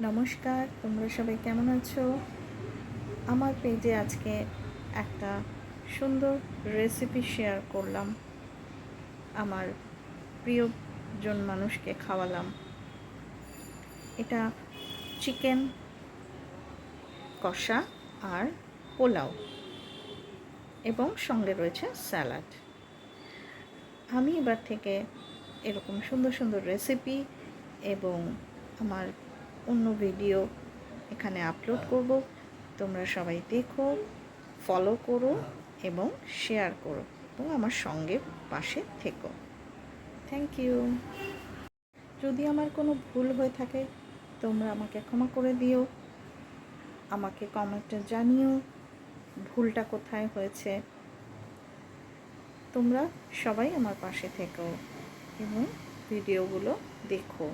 নমস্কার, তোমরা সবাই কেমন আছো? আমার পেজে আজকে একটা সুন্দর রেসিপি শেয়ার করলাম। আমার প্রিয়জন মানুষকে খাওয়ালাম। এটা চিকেন কষা আর পোলাও এবং সঙ্গে রয়েছে স্যালাড। আমি এবার থেকে এরকম সুন্দর সুন্দর রেসিপি এবং আমার অন্য ভিডিও এখানে আপলোড করব। তোমরা সবাই দেখো, ফলো করো এবং শেয়ার করো এবং আমার সঙ্গে পাশে থেকো। Thank you. যদি আমার কোনো ভুল হয়ে থাকে তোমরা আমাকে ক্ষমা করে দিও, আমাকে কমেন্টে জানিও ভুলটা কোথায় হয়েছে। তোমরা সবাই আমার পাশে থেকো এবং ভিডিওগুলো দেখো।